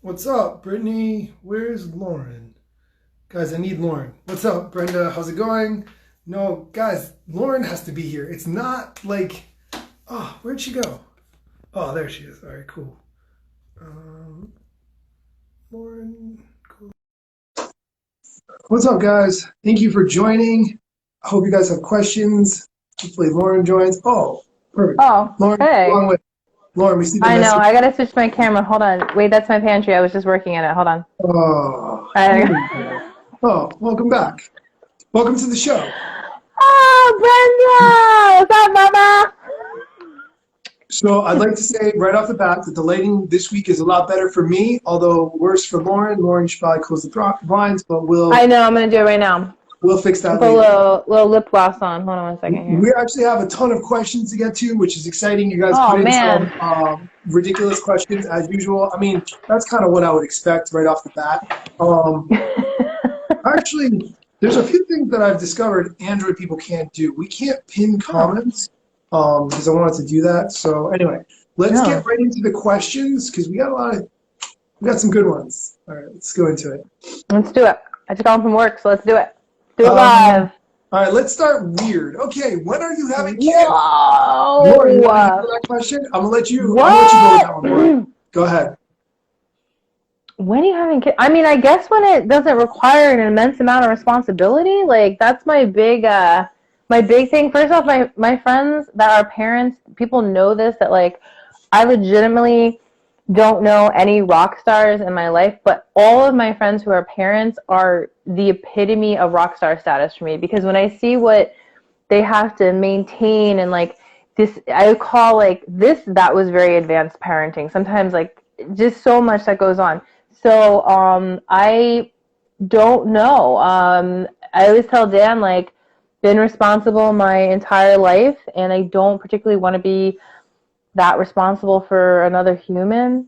What's up, Brittany? Where's Lauren? Guys, I need Lauren. What's up, Brenda? How's it going? No, guys, Lauren has to be here. It's not like, oh, where'd she go? Oh, there she is. All right, cool. Um, Lauren, cool. What's up, guys? Thank you for joining. I hope you guys have questions. Hopefully, Lauren joins. Oh, perfect. Oh, Lauren, hey. long way. Lauren, we see the I know. message. I gotta switch my camera. Hold on. Wait, that's my pantry. I was just working in it. Hold on. Oh, here I... we go. Oh, welcome back. Welcome to the show. Oh, Brenda! What's up, Mama? So I'd like to say right off the bat that the lighting this week is a lot better for me, although worse for Lauren. Lauren should probably close the blinds, but we'll I know. I'm gonna do it right now. we'll fix that Put a later. little lip gloss on. Hold on one second here. We actually have a ton of questions to get to, which is exciting. You guys Oh put in man. some ridiculous questions as usual. I mean, that's kind of what I would expect right off the bat. Actually, there's a few things that I've discovered Android people can't do. We can't pin Oh, comments because I wanted to do that. So anyway, let's no. get right into the questions because we got some good ones. All right, let's go into it. Let's do it. I just got home from work, so let's do it. Do it Um, live. all right, let's start weird. Okay, when are you having kids? Lauren, you want to Whoa. answer that question? I'm gonna let you go with What? that one, Lauren. Go ahead. When are you having kids? I mean, I guess when it doesn't require an immense amount of responsibility, like that's my big thing. First off, my friends that are parents, people know this that like I legitimately don't know any rock stars in my life, but all of my friends who are parents are the epitome of rock star status for me because when I see what they have to maintain and like this I would call like this that was very advanced parenting. Sometimes like just so much that goes on. So I don't know. I always tell Dan like been responsible my entire life and I don't particularly want to be that responsible for another human.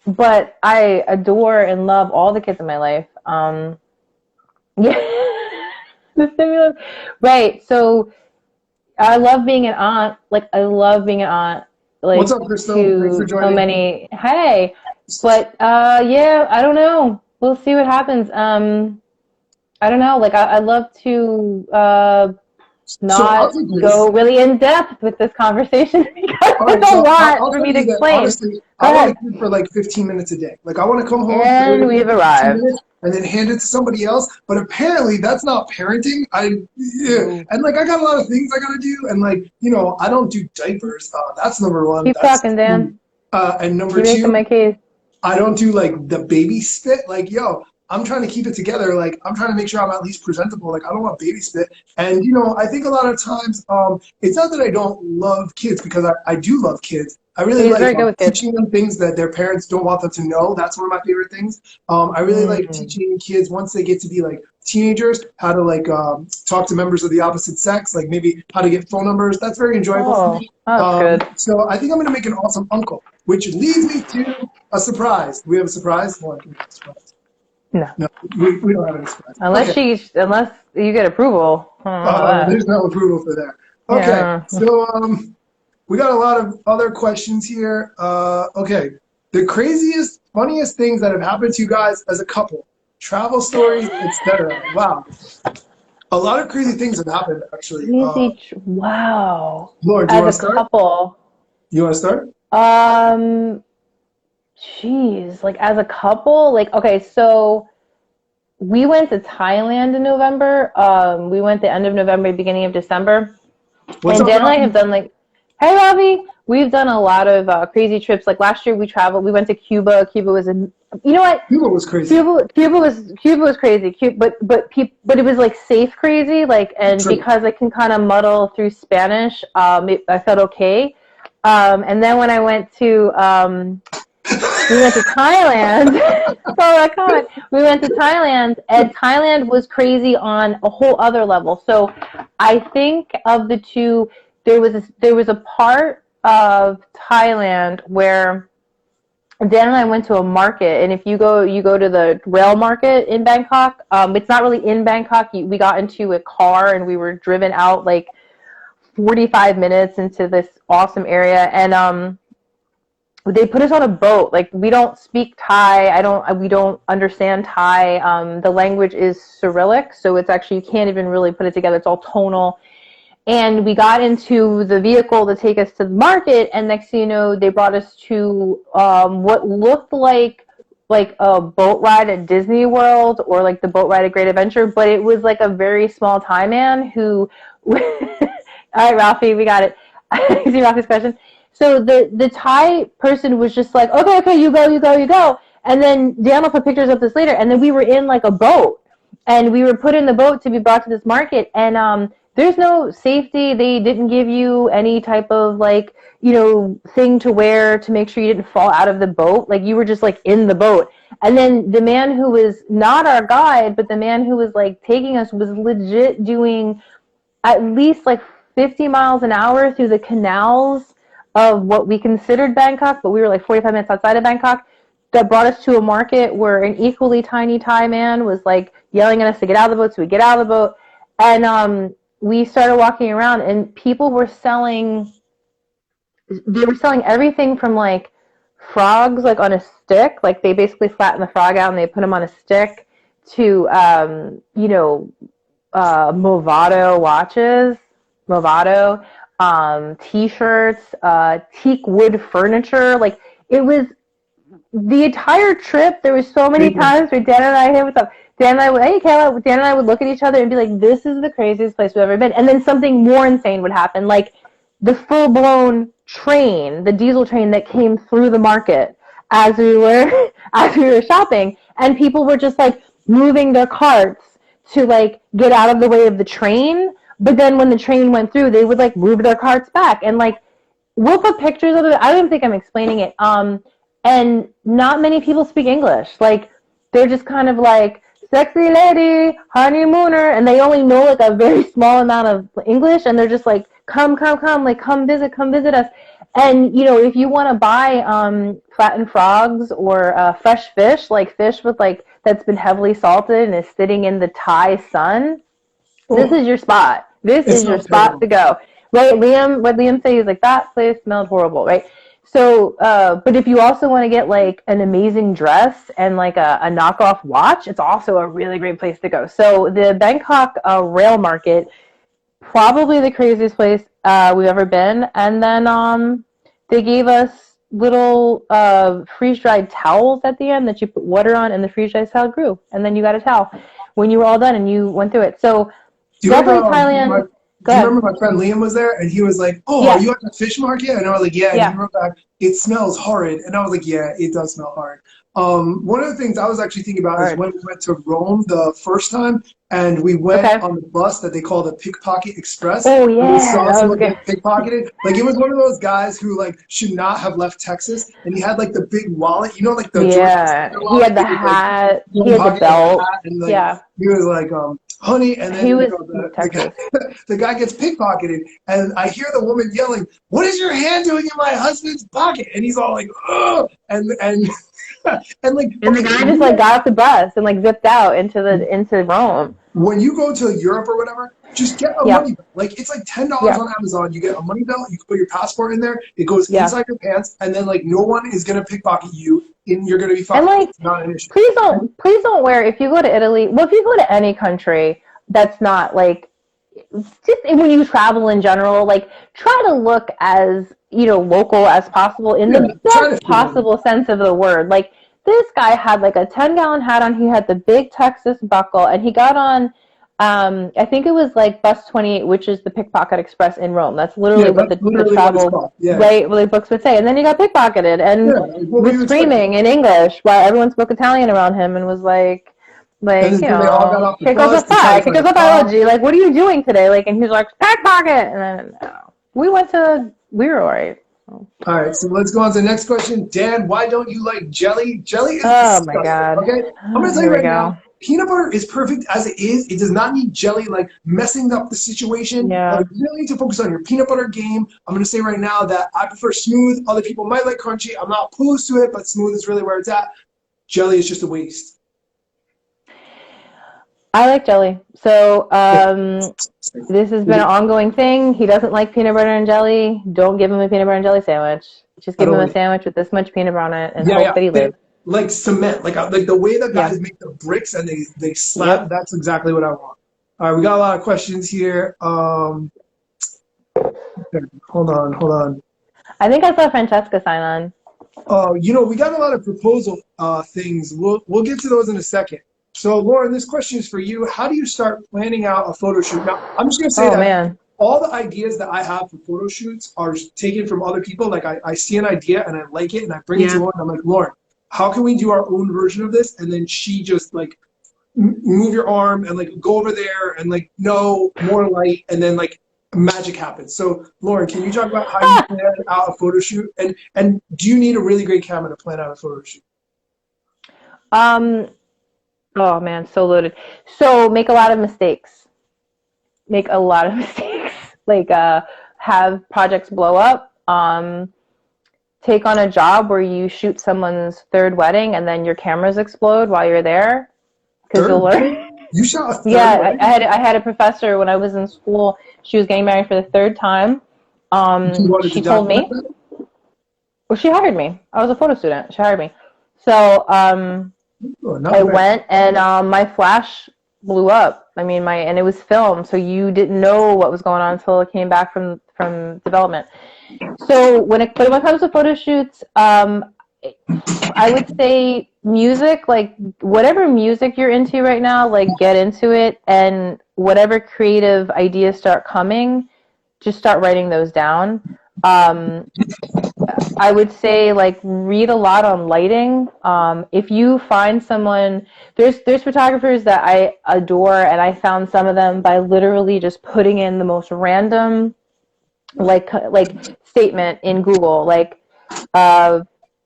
But I adore and love all the kids in my life. Yeah. The stimulus. Right. So I love being an aunt. Like I love being an aunt. What's Like up, Crystal? Thanks for to so joining. many. Hey, but yeah, I don't know. We'll see what happens. I don't know. Like I love to So I'll not take this. go really in depth with this conversation because All right, there's a so lot I'll for tell me to you that explain. honestly, I Go want ahead. to keep for like 15 minutes a day. Like I want to come home, play And with you we've for 15 arrived. minutes, and then hand it to somebody else. But apparently that's not parenting. Ooh. And like I got a lot of things I gotta do, and like I don't do diapers. That's number one. Keep talking, Dan. And number You're making two, my case. I don't do like the baby spit. Like, yo, I'm trying to keep it together. Like, I'm trying to make sure I'm at least presentable. Like, I don't want baby spit. And, I think a lot of times, it's not that I don't love kids because I do love kids. I really He's like very good with kids. teaching them things that their parents don't want them to know. That's one of my favorite things. I really like Mm. teaching kids once they get to be like teenagers how to like talk to members of the opposite sex, like maybe how to get phone numbers. That's very enjoyable for Oh, me. that's good. So I think I'm going to make an awesome uncle, which leads me to a surprise. Do we have a surprise? Well, can we have a surprise? No, No, we don't have any surprise. Okay. unless you get approval. I don't know about that. There's no approval for that. Okay. Yeah. So we got a lot of other questions here. Okay. The craziest, funniest things that have happened to you guys as a couple, travel stories, etc. Wow. A lot of crazy things have happened, actually. Wow. Lauren, do you As want a to start? couple, You want to start? um, geez, like as a couple, like okay, so we went to Thailand in November. We went the end of November, beginning of December. What's And up, Dan and I have Robbie? done like, hey Robbie, we've done a lot of crazy trips. Like last year we traveled, we went to Cuba. Cuba was you know what? Cuba was crazy. Cuba was crazy. But it was like safe crazy. Like and True. because I can kind of muddle through Spanish, I felt okay. And then when I went to we went to Thailand. Oh my God. We went to Thailand, and Thailand was crazy on a whole other level. So I think of the two, there was a part of Thailand where Dan and I went to a market, and if you go to the rail market in Bangkok. It's not really in Bangkok. We got into a car and we were driven out like 45 minutes into this awesome area, and they put us on a boat. Like, we don't speak Thai. We don't understand Thai. The language is Cyrillic, so it's actually, you can't even really put it together. It's all tonal. And we got into the vehicle to take us to the market, and next thing you know, they brought us to what looked like a boat ride at Disney World, or like the boat ride at Great Adventure, but it was like a very small Thai man who. All right, Ralphie, we got it. You see Ralphie's question? So the Thai person was just like, okay, you go. And then Dan will put pictures of this later. And then we were in like a boat, and we were put in the boat to be brought to this market. And there's no safety. They didn't give you any type of like, thing to wear to make sure you didn't fall out of the boat. Like, you were just like in the boat. And then the man who was not our guide, but the man who was like taking us, was legit doing at least like 50 miles an hour through the canals of what we considered Bangkok, but we were like 45 minutes outside of Bangkok, that brought us to a market where an equally tiny Thai man was like yelling at us to get out of the boat, so we get out of the boat. And we started walking around, and people were selling everything from like frogs like on a stick, like they basically flatten the frog out and they put them on a stick, to Movado watches, T-shirts, teak wood furniture. Like, it was the entire trip. There was so many times where Dan and I, hey, what's up? Dan and I would, hey, Kayla, Dan and I would look at each other and be like, this is the craziest place we've ever been. And then something more insane would happen, like the full-blown train, the diesel train that came through the market as we were shopping, and people were just like moving their carts to like get out of the way of the train. But then when the train went through, they would like move their carts back, and like, we'll put pictures of it. I don't even think I'm explaining it. And not many people speak English. Like, they're just kind of like, sexy lady, honeymooner, and they only know like a very small amount of English, and they're just like, come, like, come visit us. And if you want to buy flattened frogs or fresh fish, like fish with like that's been heavily salted and is sitting in the Thai sun, this is your spot. This is your spot to go, right? What Liam said, he's like, that place smelled horrible, right? So, but if you also want to get like an amazing dress and like a knockoff watch, it's also a really great place to go. So the Bangkok rail market, probably the craziest place we've ever been. And then they gave us little freeze-dried towels at the end that you put water on, and the freeze-dried towel grew. And then you got a towel when you were all done and you went through it. So definitely Thailand. Do you remember my friend Liam was there, and he was like, oh, are you at the fish market? And I was like, yeah. And he wrote back, it smells horrid. And I was like, yeah, it does smell horrid. One of the things I was actually thinking about is when we went to Rome the first time, and we went on the bus that they call the Pickpocket Express. Oh, yeah. And we saw someone get pickpocketed. Like, it was one of those guys who, like, should not have left Texas, and he had, like, the big wallet, like the he had the hat, he had the belt. And, like, he was like, honey, and then the guy gets pickpocketed, and I hear the woman yelling, what is your hand doing in my husband's pocket? And he's all like, oh, and like, and the guy just like got off the bus and like zipped out into Rome. When you go to Europe or whatever, just get a money belt. Like, it's like $10 on Amazon. You get a money belt, you can put your passport in there, it goes inside your pants, and then like no one is gonna pickpocket you, and you're gonna be fine. And like, it's not an issue. Please don't wear, if you go to Italy, well, if you go to any country that's not like, just when you travel in general, like, try to look as local as possible in the best possible sense of the word. Like, this guy had like a 10-gallon hat on. He had the big Texas buckle, and he got on, I think it was like bus 28, which is the Pickpocket Express in Rome. That's literally what the travel really books would say. And then he got pickpocketed and was screaming in English while everyone spoke Italian around him and was like, kick us up, like, what are you doing today? Like, and he's like, pickpocket. And then we were all right. All right, so let's go on to the next question. Dan, why don't you like jelly? Jelly is disgusting. My God. Okay, I'm going to tell you right now, peanut butter is perfect as it is. It does not need jelly, like, messing up the situation. Yeah. You really need to focus on your peanut butter game. I'm going to say right now that I prefer smooth. Other people might like crunchy. I'm not opposed to it, but smooth is really where it's at. Jelly is just a waste. I like jelly. So this has been an ongoing thing. He doesn't like peanut butter and jelly. Don't give him a peanut butter and jelly sandwich. Just I give him a don't. sandwich with this much peanut butter on it and Yeah, hope yeah. that he lives. Like cement, like the way that Yeah. guys make the bricks and they slap. Yep. That's exactly what I want. All right, we got a lot of questions here. Okay, hold on. I think I saw Francesca sign on. We got a lot of proposal things. We'll get to those in a second. So, Lauren, this question is for you. How do you start planning out a photo shoot? Now, I'm just gonna say Oh that man. all the ideas that I have for photo shoots are taken from other people. Like I see an idea and I like it and I bring it to Yeah. Lauren. I'm like, Lauren, how can we do our own version of this? And then she just like move your arm and like go over there and like no more light and then like magic happens. So Lauren, can you talk about how you plan out a photo shoot and do you need a really great camera to plan out a photo shoot? Um. Oh man, so loaded. So make a lot of mistakes. Make a lot of mistakes. Like have projects blow up. Take on a job where you shoot someone's third wedding and then your cameras explode while you're there because you'll Third? learn. You shot a third Yeah, I wedding? had I had a professor when I was in school. She was getting married for the third time. You wanted to She told document me, that? well, she hired me. I was a photo student. She hired me. So Oh, I not bad. went and my flash blew up. I mean, and it was filmed, so you didn't know what was going on until it came back from development. So but when it comes to photo shoots, I would say music, like whatever music you're into right now, like get into it, and whatever creative ideas start coming, just start writing those down. Um, I would say like read a lot on lighting. If you find someone, there's photographers that I adore, and I found some of them by literally just putting in the most random like statement in Google, like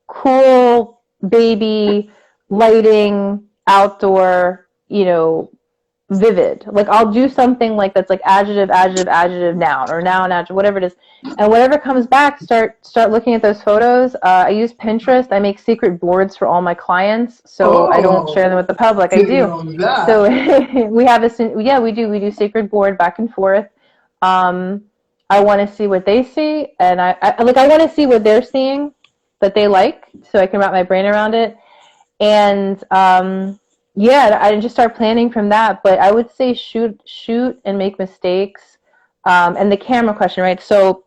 cool baby lighting outdoor, vivid. Like I'll do something like that's like adjective, noun, or noun, adjective, whatever it is. And whatever comes back, start looking at those photos. I use Pinterest. I make secret boards for all my clients, so I don't Oh, share them with the public. I get in do. on So that. we do secret board back and forth. Um, I want to see what they see, and I want to see what they're seeing that they like, so I can wrap my brain around it. And yeah, I just start planning from that. But I would say shoot and make mistakes. And the camera question, right? So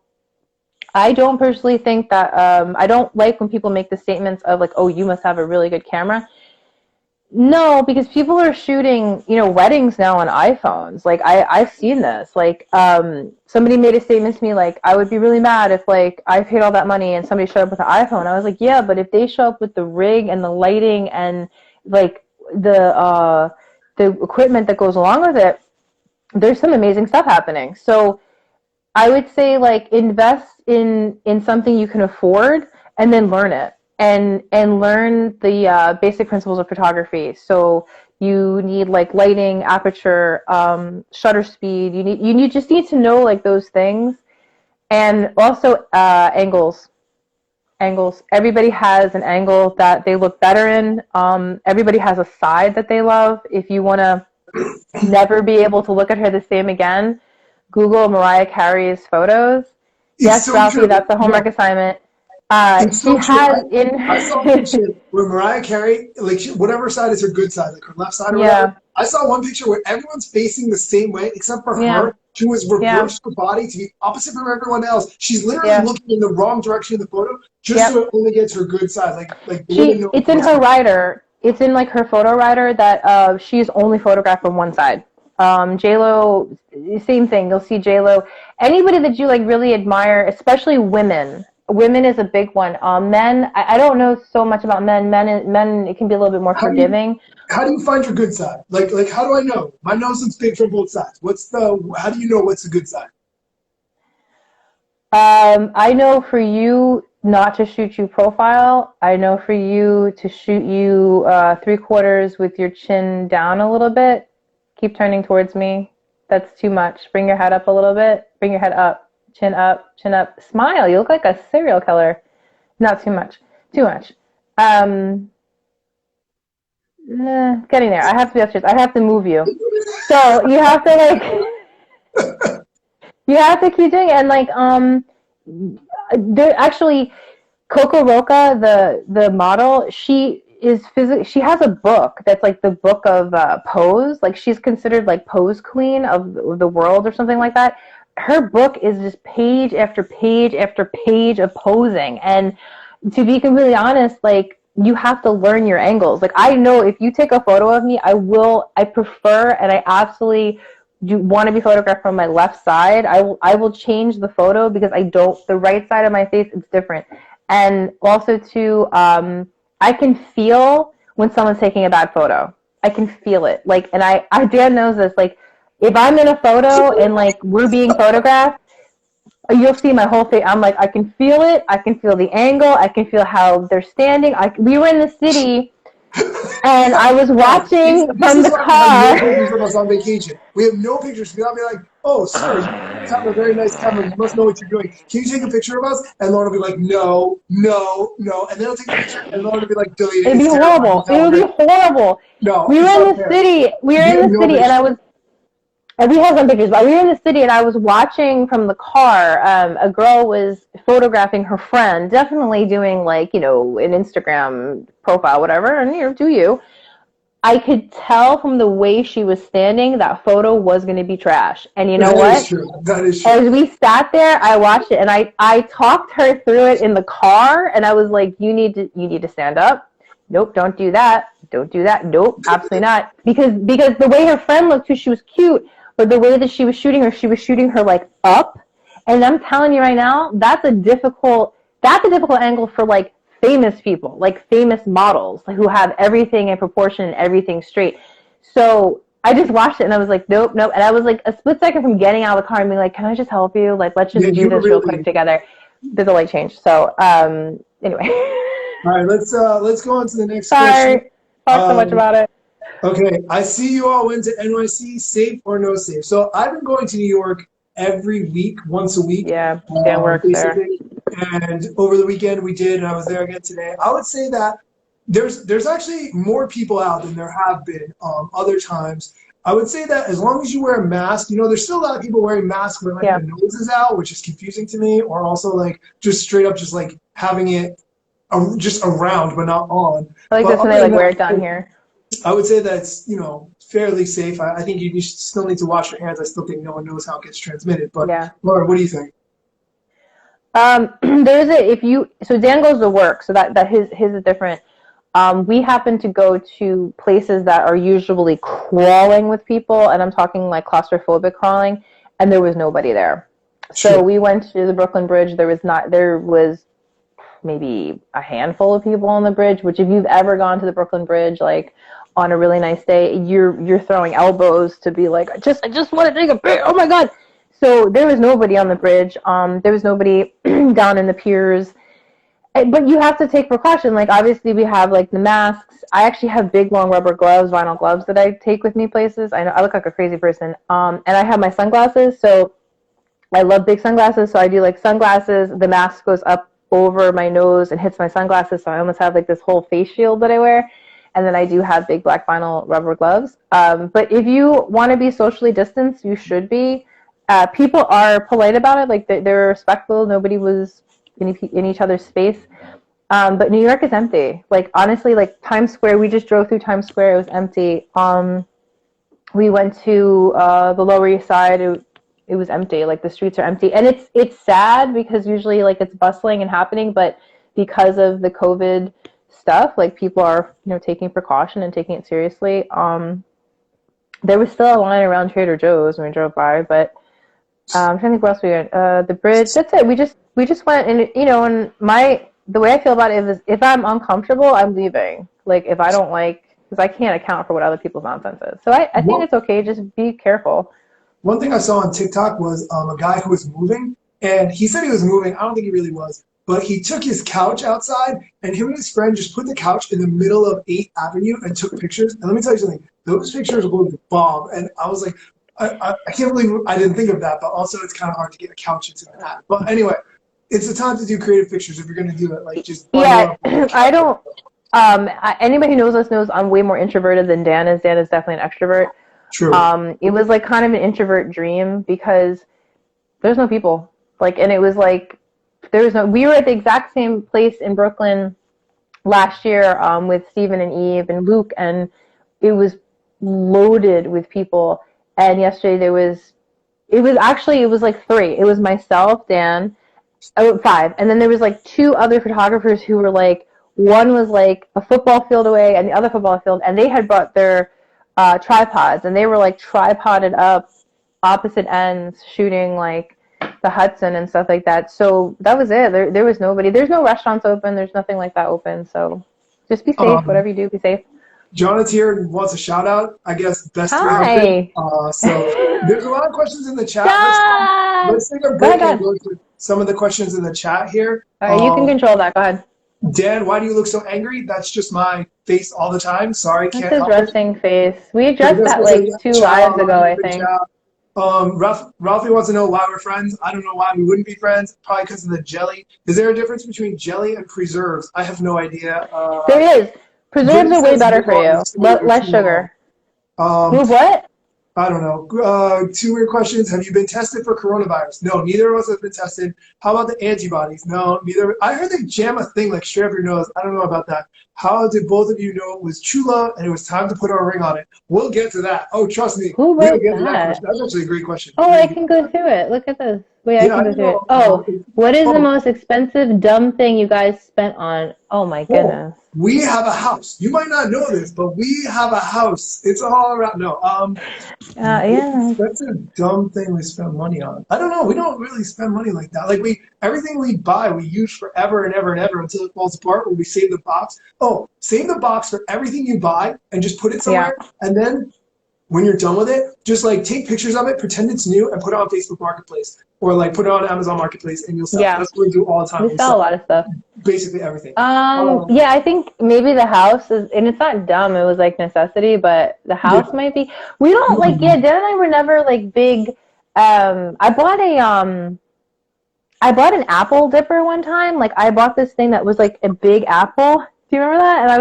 I don't personally think that I don't like when people make the statements of like, oh, you must have a really good camera. No, because people are shooting, weddings now on iPhones. Like I've seen this. Like somebody made a statement to me like, I would be really mad if like I paid all that money and somebody showed up with an iPhone. I was like, yeah, but if they show up with the rig and the lighting and like the equipment that goes along with it, there's some amazing stuff happening. So I would say like invest in something you can afford and then learn it and learn the basic principles of photography. So you need like lighting, aperture, shutter speed. You just need to know like those things, and also angles. Angles. Everybody has an angle that they look better in. Everybody has a side that they love. If you want to never be able to look at her the same again, Google Mariah Carey's photos. It's Yes, so Ralphie, true. that's a homework No, assignment. it's She so true. has I saw a in picture where Mariah Carey, like whatever side is her good side, like her left side or whatever. yeah, I saw one picture where everyone's facing the same way except for yeah, her. She was yeah, reversed her body to be opposite from everyone else. She's literally yeah, looking in the wrong direction in the photo just so yep. it only gets her good side. Like the women know It's in what's her going on. writer. It's in like her photo writer that she's only photographed from one side. J Lo, same thing. You'll see J Lo. Anybody that you like really admire, especially women. Women is a big one. Men, I don't know so much about men. Men, it can be a little bit more How do you forgiving. how do you find your good side? Like how do I know? My nose looks big from both sides. How do you know what's the good side? I know for you not to shoot you profile. I know for you to shoot you three quarters with your chin down a little bit. Keep turning towards me. That's too much. Bring your head up a little bit. Bring your head up. Chin up. Chin up. Smile. You look like a serial killer. Not too much. Too much. Um, Getting there. I have to be upstairs. I have to move you. So you have to like you have to keep doing it, and like there actually Coco Roca, the model, she has a book that's like the book of pose. Like she's considered like pose queen of the world or something like that. Her book is just page after page after page of posing. And to be completely honest, like you have to learn your angles. Like I know if you take a photo of me, I prefer and I absolutely do want to be photographed from my left side. I will change the photo because the right side of my face, it's different. And also too, I can feel when someone's taking a bad photo. I can feel it. Like, and Dan knows this, like, if I'm in a photo and like we're being photographed, you'll see my whole face. I'm like, I can feel it. I can feel the angle. I can feel how they're standing. We were in the city and I was watching from the car. We have no pictures of us on vacation. We have no pictures. I'll be like, oh, sir, you have a very nice camera. You must know what you're doing. Can you take a picture of us? And Lauren will be like, no. And then I'll take a picture and Lauren will be like, delete it. It'd be horrible. It would be horrible. No, we were in the city. We were in the city and I was, and we have some pictures, but we were in the city and I was watching from the car. A girl was photographing her friend, definitely doing like, an Instagram profile, whatever, and do you. I could tell from the way she was standing that photo was going to be trash. And you know what? That is true. As we sat there, I watched it and I talked her through it in the car and I was like, you need to stand up. Nope, don't do that. Don't do that. Nope, absolutely not. Because the way her friend looked too, she was cute. But the way that she was shooting her like up. And I'm telling you right now, that's a difficult angle for like famous people, like famous models, like, who have everything in proportion and everything straight. So I just watched it and I was like, nope. And I was like a split second from getting out of the car and being like, can I just help you? Like, let's just do this real quick together. There's a light change. So anyway. All right, let's go on to the next Sorry. question. Talk so much about it. Okay, I see you all went to NYC, safe or no safe. So I've been going to New York every week, once a week. Yeah, Dan works there. And over the weekend we did, and I was there again today. I would say that there's actually more people out than there have been other times. I would say that as long as you wear a mask, there's still a lot of people wearing masks when like the nose is out, which is confusing to me, or also like just straight up just like having it just around but not on. I like this when they like wear it down here. I would say that's, fairly safe. I think you still need to wash your hands. I still think no one knows how it gets transmitted. But yeah. Laura, what do you think? So Dan goes to work, so that his is different. We happen to go to places that are usually crawling with people, and I'm talking like claustrophobic crawling, and there was nobody there. Sure. So we went to the Brooklyn Bridge. There was maybe a handful of people on the bridge, which if you've ever gone to the Brooklyn Bridge, like on a really nice day, you're throwing elbows to be like, I just want to take a picture. Oh my God. So there was nobody on the bridge. There was nobody down in the piers, but you have to take precaution. Like obviously we have like the masks. I actually have big, long rubber gloves, vinyl gloves that I take with me places. I know I look like a crazy person. And I have my sunglasses. So I love big sunglasses. So I do like sunglasses. The mask goes up over my nose and hits my sunglasses, so I almost have like this whole face shield that I wear. And then I do have big black vinyl rubber gloves. But if you want to be socially distanced, you should be. People are polite about it, like they're respectful. Nobody was in each other's space. But New York is empty. Like honestly, like Times Square, we just drove through Times Square. It was empty. We went to the Lower East Side. It was empty. Like the streets are empty, and it's sad because usually like it's bustling and happening, but because of the COVID stuff, like people are taking precaution and taking it seriously. There was still a line around Trader Joe's when we drove by, but I'm trying to think what else we went. The bridge. That's it. We just went, and and the way I feel about it is if I'm uncomfortable, I'm leaving. Like if I don't like, because I can't account for what other people's nonsense is. So I think it's okay. Just be careful. One thing I saw on TikTok was a guy who was moving, and he said he was moving. I don't think he really was, but he took his couch outside, and him and his friend just put the couch in the middle of 8th Avenue and took pictures. And let me tell you something, those pictures were going to bomb. And I was like, I can't believe I didn't think of that, but also it's kind of hard to get a couch into that. But anyway, it's the time to do creative pictures if you're going to do it. Like just I don't. Anybody who knows us knows I'm way more introverted than Dan is. Dan is definitely an extrovert. True. It was like kind of an introvert dream because there's no people. Like, and it was like we were at the exact same place in Brooklyn last year with Stephen and Eve and Luke, and it was loaded with people. And yesterday it was like three. It was myself, Dan, five, and then there was like two other photographers who were like, one was like a football field away and the other football field, and they had brought their tripods, and they were like tripoded up opposite ends shooting like the Hudson and stuff like that. So that was it. There was nobody. There's no restaurants open. There's nothing like that open. So just be safe. Whatever you do, be safe. Jonathan here wants a shout out. I guess best Hi. So there's a lot of questions in the chat. Let's take a break and go to some of the questions in the chat here. All right, you can control that. Go ahead. Dan, why do you look so angry? That's just my face all the time. Sorry, can't help it. That's his resting face. We addressed that like 2 lives ago, I think. Ralphie wants to know why we're friends. I don't know why we wouldn't be friends. Probably because of the jelly. Is there a difference between jelly and preserves? I have no idea. There is. Preserves are way better for you. Less sugar. What? I don't know. 2 weird questions. Have you been tested for coronavirus? No, neither of us have been tested. How about the antibodies? No, neither. I heard they jam a thing like straight up your nose. I don't know about that. How did both of you know it was true love and it was time to put our ring on it? We'll get to that. Oh, trust me. Who wrote that? That's actually a great question. Oh, I can go through it. Look at this. Wait, I can go through it. Oh, what is the most expensive dumb thing you guys spent on? Oh my goodness. We have a house. You might not know this, but we have a house. It's all around. No. Yeah. That's a dumb thing we spend money on. I don't know. We don't really spend money like that. Like everything we buy, we use forever and ever and ever until it falls apart. When we save the box. Oh, save the box for everything you buy and just put it somewhere. Yeah. And then when you're done with it, just like take pictures of it, pretend it's new, and put it on Facebook Marketplace or like put it on Amazon Marketplace, and you'll sell. Yeah. That's what we do all the time. We sell a lot of stuff. Basically everything. Yeah, I think maybe the house is, and it's not dumb. It was like necessity, but the house might be. We don't like. Yeah, Dan and I were never like big. I bought an apple dipper one time. Like I bought this thing that was like a big apple. Do you remember that? And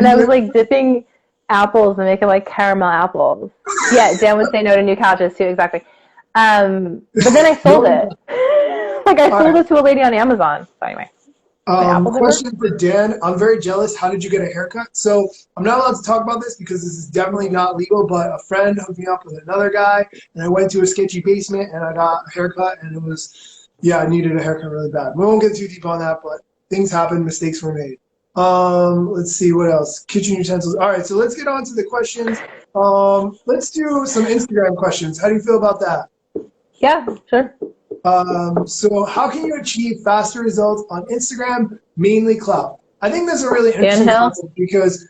I was like dipping apples and making like caramel apples. Yeah, Dan would say no to new couches too, exactly. But then I sold it. Like I sold it to a lady on Amazon. So anyway. Question for Dan. I'm very jealous. How did you get a haircut? So I'm not allowed to talk about this because this is definitely not legal, but a friend hooked me up with another guy and I went to a sketchy basement and I got a haircut and it was, yeah, I needed a haircut really bad. We won't get too deep on that, but things happen, mistakes were made. Let's see what else. Kitchen utensils. All right, so let's get on to the questions. Let's do some Instagram questions. How do you feel about that? Yeah, sure. So how can you achieve faster results on Instagram, mainly clout? I think that's a really interesting concept because,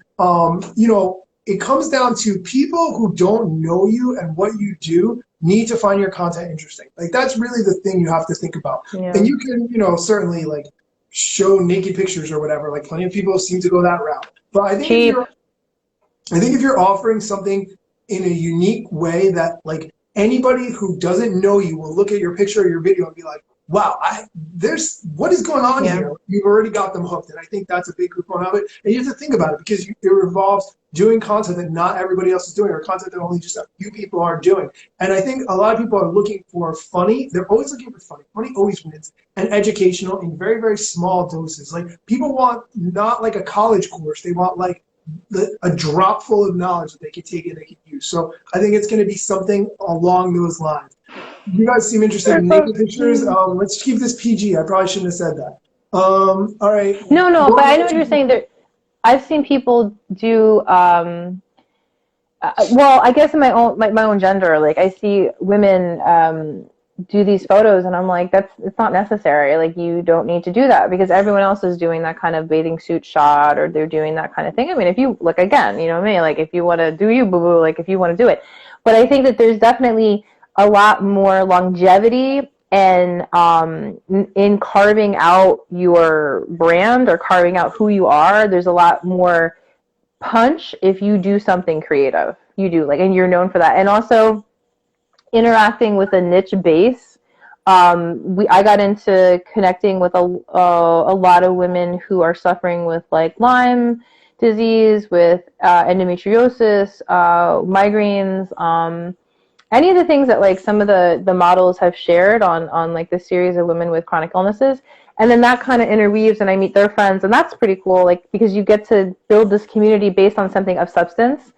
you know, it comes down to people who don't know you and what you do need to find your content interesting. Like that's really the thing you have to think about. Yeah. And you can, you know, certainly like show naked pictures or whatever. Like plenty of people seem to go that route. But I think if you're offering something in a unique way that like anybody who doesn't know you will look at your picture or your video and be like, wow, what is going on here? You've already got them hooked. And I think that's a big component of it. And you have to think about it because it involves doing content that not everybody else is doing or content that only just a few people are doing. And I think a lot of people are looking for funny. They're always looking for funny. Funny always wins. And educational in very, very small doses. Like people want not like a college course. They want like a drop full of knowledge that they can take and they can use. So I think it's going to be something along those lines. You guys seem interested in naked pictures. Let's keep this PG. I probably shouldn't have said that. All right. No, but I know what you're saying. I've seen people do. Well, I guess in my own gender, like I see women do these photos, and I'm like, it's not necessary. Like you don't need to do that because everyone else is doing that kind of bathing suit shot, or they're doing that kind of thing. I mean, if you look again, you know what I mean. Like if you want to do you boo boo, like if you want to do it, but I think that there's definitely a lot more longevity and in carving out your brand or carving out who you are. There's a lot more punch if you do something creative. You do and you're known for that, and also interacting with a niche base. I got into connecting with a lot of women who are suffering with like Lyme disease, with endometriosis, migraines, any of the things that like some of the models have shared on like the series of women with chronic illnesses. And then that kind of interweaves, and I meet their friends, and that's pretty cool, like, because you get to build this community based on something of substance.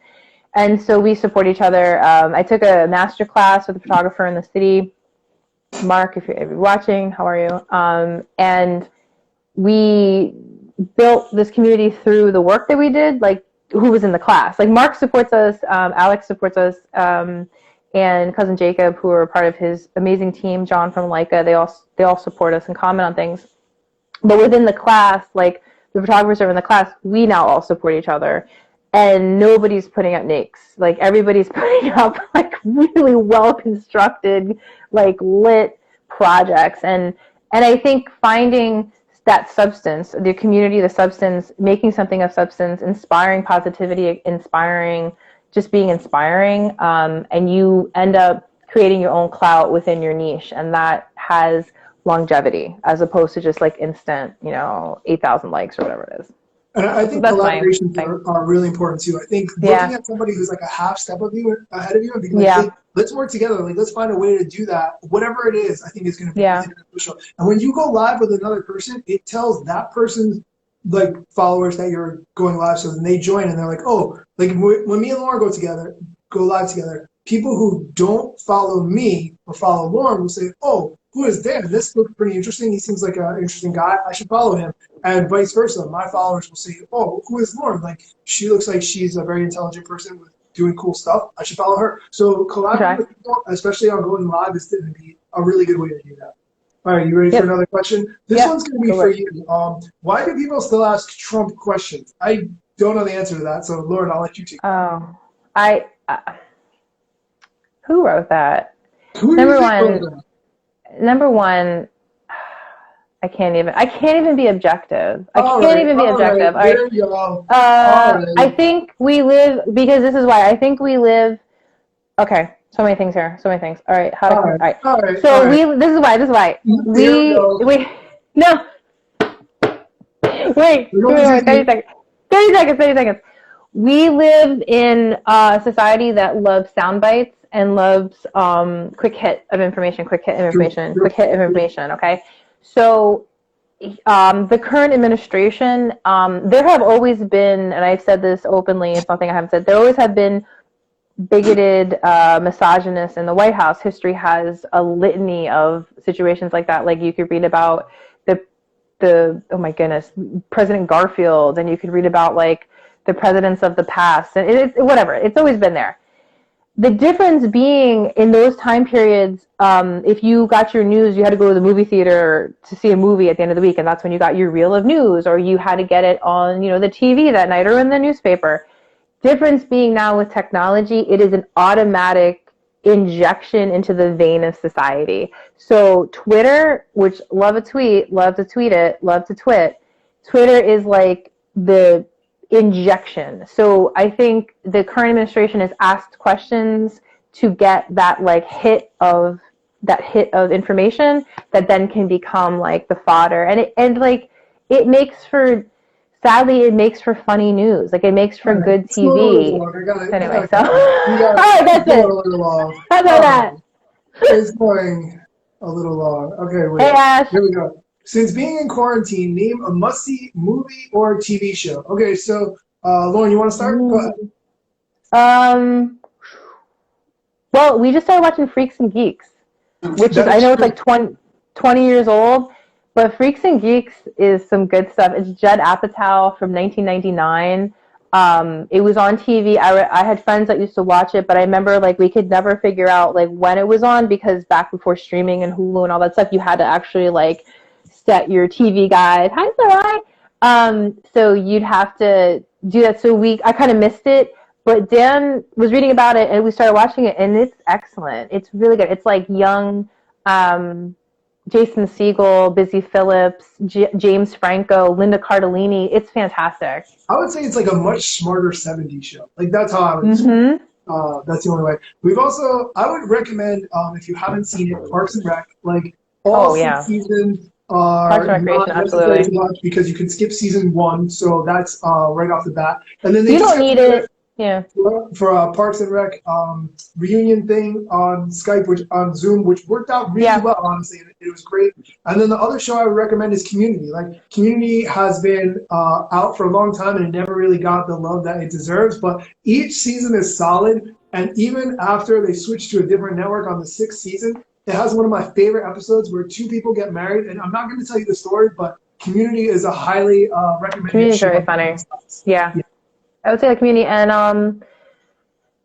And so we support each other. I took a master class with a photographer in the city, Mark, if you're watching, how are you? And we built this community through the work that we did, like who was in the class. Like Mark supports us, Alex supports us, and cousin Jacob, who are part of his amazing team, John from Leica, they all support us and comment on things. But within the class, like the photographers are in the class, we now all support each other. And nobody's putting up nakes. Like everybody's putting up like really well constructed, like lit projects. And I think finding that substance, the community, the substance, making something of substance, inspiring positivity, inspiring, just being inspiring, and you end up creating your own clout within your niche, and that has longevity as opposed to just like instant, 8,000 likes or whatever it is. And I think collaborations are really important too. I think looking at somebody who's like a half step ahead of you and being like, hey, let's work together. Like, let's find a way to do that. Whatever it is, I think is going to be beneficial. And when you go live with another person, it tells that person's like followers that you're going live. So then they join and they're like, oh, like when me and Lauren go live together, people who don't follow me or follow Lauren will say, oh, who is Dan? This looks pretty interesting. He seems like an interesting guy. I should follow him. And vice versa. My followers will say, oh, who is Lauren? Like, she looks like she's a very intelligent person with doing cool stuff. I should follow her. So collaborating with people, especially on going live, is going to be a really good way to do that. All right, you ready for another question? This one's going to be for you. Why do people still ask Trump questions? I don't know the answer to that. So, Lauren, I'll let you take it. Oh, who wrote that? Number one, I can't even be objective. There you go. I think we live, because this is why I think we live. Okay, so many things here. So many things. All right. This is why. No. Wait, 30 seconds. We live in a society that loves sound bites and loves quick hit of information. Okay. So the current administration, there have always been, and I've said this openly, it's nothing I haven't said, there always have been bigoted misogynists in the White House. History has a litany of situations like that. Like you could read about the oh my goodness, President Garfield, and you could read about like the presidents of the past, and it's whatever. It's always been there. The difference being in those time periods, if you got your news, you had to go to the movie theater to see a movie at the end of the week, and that's when you got your reel of news, or you had to get it on, the TV that night or in the newspaper. Difference being now with technology, it is an automatic injection into the vein of society. So Twitter, which love to tweet it. Twitter is like the injection. So I think the current administration has asked questions to get that hit of information that then can become like the fodder, it makes for, sadly, it makes for funny news. Like it makes for good TV. Anyway, so all right, that's it. How about that? It's going a little long. Okay, wait. Hey, Ash. Here we go. Since being in quarantine, name a must-see movie or TV show. Okay, so Lauren, you want to start? Go ahead. Well, we just started watching Freaks and Geeks, which is, I know it's like 20 years old, but Freaks and Geeks is some good stuff. It's Judd Apatow from 1999. It was on TV. I had friends that used to watch it, but I remember we could never figure out when it was on, because back before streaming and Hulu and all that stuff, you had to actually set your TV guide. Hi, Sarai. So you'd have to do that. So I kind of missed it, but Dan was reading about it and we started watching it, and it's excellent. It's really good. It's like young Jason Segel, Busy Phillips, James Franco, Linda Cardellini. It's fantastic. I would say it's like a much smarter 70s show. That's how I would describe it. That's the only way. I would recommend, if you haven't seen it, Parks and Rec. All 6 seasons are not necessary to watch because you can skip season 1, so that's right off the bat. And then you don't need it. Yeah. for Parks and Rec reunion thing on Skype, which on Zoom, which worked out really Yeah. well, honestly. It was great. And then the other show I would recommend is Community. Like Community has been out for a long time and it never really got the love that it deserves. But each season is solid. And even after they switched to a different network on the sixth season, it has one of my favorite episodes where two people get married. And I'm not going to tell you the story, but Community is a highly recommended Community is show. very funny. Yeah. Yeah. I would say like Community and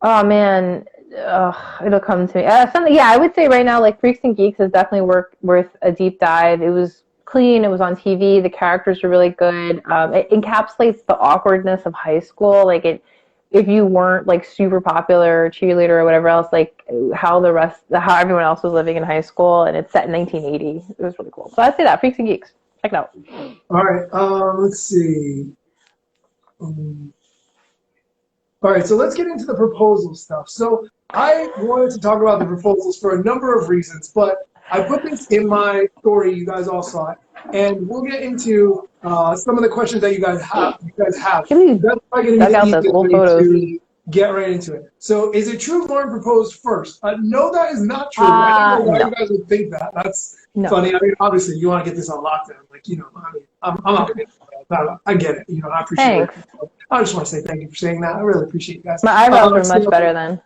oh man, it'll come to me. Something. Yeah, I would say right now like Freaks and Geeks is definitely worth a deep dive. It was clean. It was on TV. The characters were really good. It encapsulates the awkwardness of high school. Like it, if you weren't like super popular cheerleader or whatever else, like how everyone else was living in high school, and it's set in 1980. It was really cool. So I'd say that Freaks and Geeks. Check it out. All right. Let's see. All right, so let's get into the proposal stuff. So I wanted to talk about the proposals for a number of reasons, but I put this in my story. You guys all saw it, and we'll get into some of the questions that you guys have. That's probably going to be the easiest way to get right into it. So, is it true Lauren proposed first? No, that is not true. I don't know why you guys would think that. That's funny. I mean, obviously, you want to get this on lockdown. Like, you know, I mean, I'm not going to. I get it. You know, I appreciate it. I just want to say thank you for saying that. I really appreciate you guys. My eyebrows are much better then.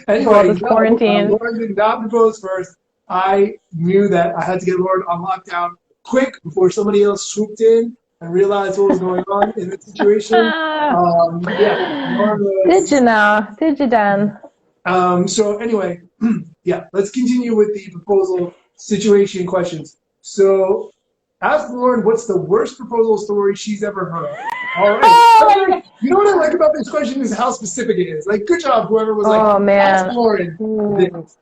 Anyway, quarantine. Lauren did not propose first. I knew that I had to get Lauren on lockdown quick before somebody else swooped in and realized what was going on in the situation. Did you know? Did you, Dan? So anyway, yeah, let's continue with the proposal situation questions. So ask Lauren what's the worst proposal story she's ever heard. All right. Oh, you know what I like about this question is how specific it is. Like, good job, whoever was like, ask Lauren this.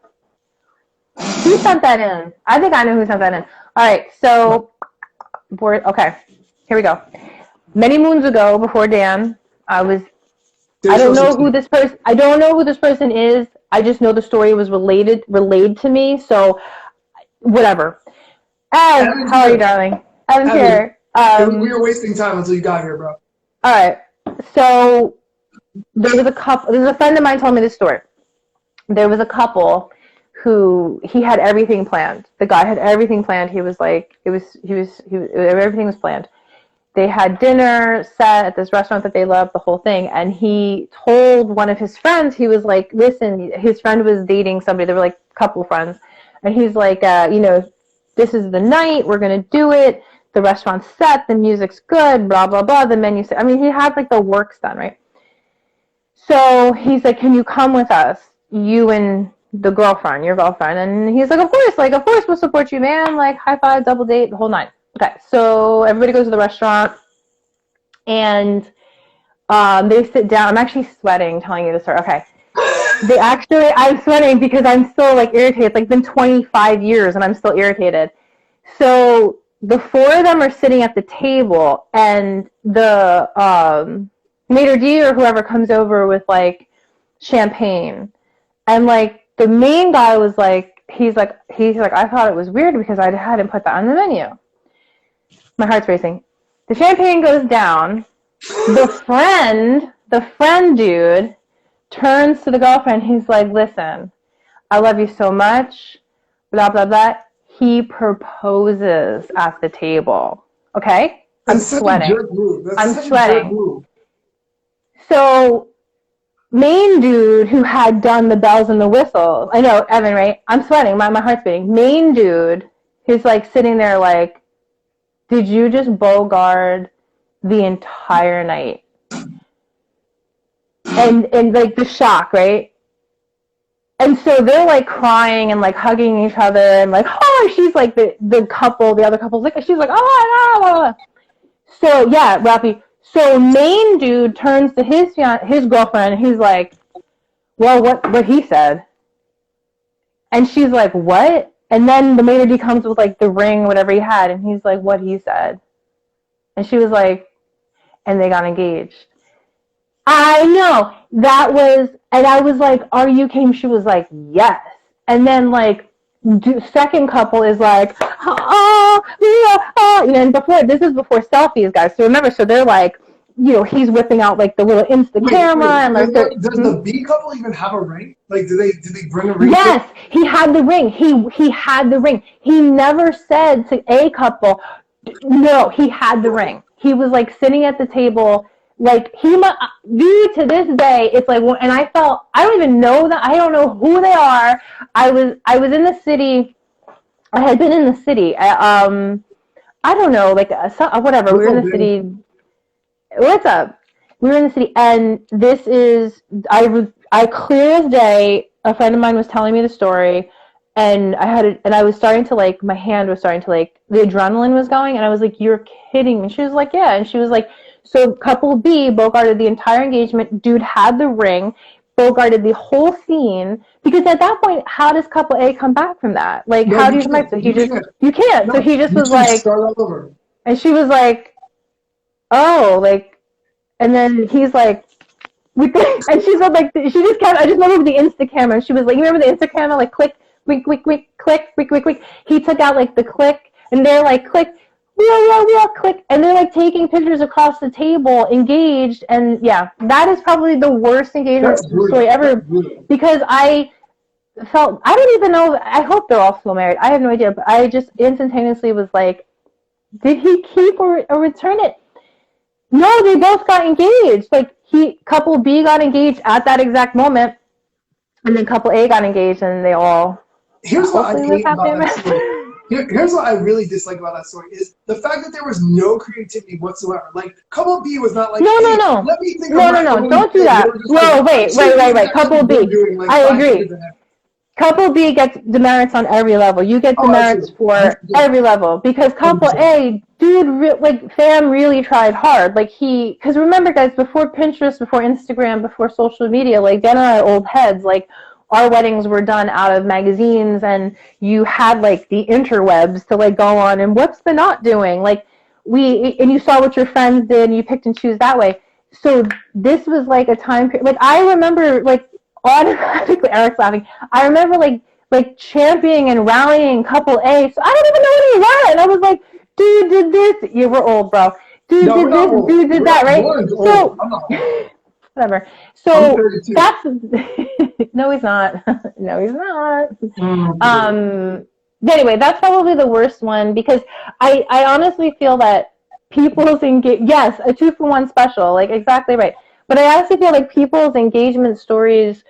Who sent that in? I think I know who sent that in. All right, so, okay, here we go. Many moons ago, before Dan, I don't know who this person is. I just know the story was relayed to me. So, whatever. Evan, how are you, darling? Evan's here. We were wasting time until you got here, bro. All right. So there was a couple. There's a friend of mine told me this story. There was a couple who he had everything planned. The guy had everything planned. He was like, everything was planned. They had dinner set at this restaurant that they loved, the whole thing. And he told one of his friends, he was like, listen, his friend was dating somebody. They were like a couple of friends. And he's like, you know, this is the night. We're going to do it. The restaurant's set. The music's good. Blah, blah, blah. The menu's set. I mean, he had like the works done, right? So he's like, can you come with us? You and the girlfriend, your girlfriend. And he's like, of course, we'll support you, man. Like, high five, double date, the whole nine. Okay, so everybody goes to the restaurant, and they sit down. I'm actually sweating telling you this story. Okay. I'm sweating because I'm still, like, irritated. It's, like, been 25 years, and I'm still irritated. So the four of them are sitting at the table, and the maitre d' or whoever comes over with, like, champagne. And, like, the main guy was, like, he's like, I thought it was weird because I hadn't put that on the menu. My heart's racing. The champagne goes down. The friend dude turns to the girlfriend. He's like, listen, I love you so much. Blah, blah, blah. He proposes at the table. Okay? I'm sweating. I'm sweating. So, main dude who had done the bells and the whistles. I know, Evan, right? I'm sweating. My heart's beating. Main dude who's like sitting there like, did you just bogart the entire night? And like the shock, right? And so they're like crying and like hugging each other and like, oh, she's like the other couple's like, she's like, oh, blah, blah. So yeah, Rafi. So main dude turns to his girlfriend and he's like, well, what he said. And she's like, what? And then the maitre d' comes with, like, the ring, whatever he had, and he's like, what he said. And she was like, and they got engaged. I know. That was, and I was like, are you kidding? She was like, yes. And then, like, second couple is like, oh, yeah, oh. You know, and this is before selfies, guys. So remember, so they're, like, he's whipping out like the little Insta camera and like does the B couple even have a ring? Like, did they bring a ring? Yes, he had the ring. He had the ring. He never said to A couple, no, he had the ring. He was like sitting at the table, like to this day. It's like, and I don't even know that. I don't know who they are. I was in the city. I had been in the city. I don't know, like whatever. We were in the city. What's up? We were in the city, and this is I clear as day. A friend of mine was telling me the story, and I was starting to like, my hand was starting to like, the adrenaline was going, and I was like, "You're kidding me?" She was like, "Yeah," and she was like, "So couple B bogarted the entire engagement. Dude had the ring, bogarted the whole scene, because at that point, how does couple A come back from that? Like, how do you come back? So you can't. So he just was like, start all over. And she was like, "Oh, like," and then he's like, and she said like, she just kept, I just remember the Insta camera. She was like, you remember the Insta camera, like click, quick, quick, quick, click, quick, quick, quick. He took out like the click, and they're like, click, wheel, click, and they're like taking pictures across the table, engaged, and yeah, that is probably the worst engagement story ever, because I don't even know, I hope they're all still married. I have no idea, but I just instantaneously was like, did he keep or return it? No, they both got engaged. Like, couple B got engaged at that exact moment, and then couple A got engaged, and they all. Here's what I hate about that story. Here's what I really dislike about that story is the fact that there was no creativity whatsoever. Like, couple B was not like, no. Let me think no, don't do that. No, wait. Couple B. I agree. Couple B gets demerits on every level. You get demerits for every level, because couple A, dude, like, fam really tried hard. Like, because remember, guys, before Pinterest, before Instagram, before social media, like, Dan and I are old heads. Like, our weddings were done out of magazines, and you had like the interwebs to like go on, and what's the not doing? Like, and you saw what your friends did, and you picked and choose that way. So this was like a time period. Like, I remember, like, automatically, Eric's laughing. I remember like championing and rallying couple A. So I don't even know what he was, and I was like, dude did this. Yeah, we're old, bro. Dude did this. Dude did that, right? So whatever. So that's no, he's not. No, he's not. Anyway, that's probably the worst one, because I honestly feel that people's yes, a 2-for-1 special, like, exactly right. But I honestly feel like people's engagement stories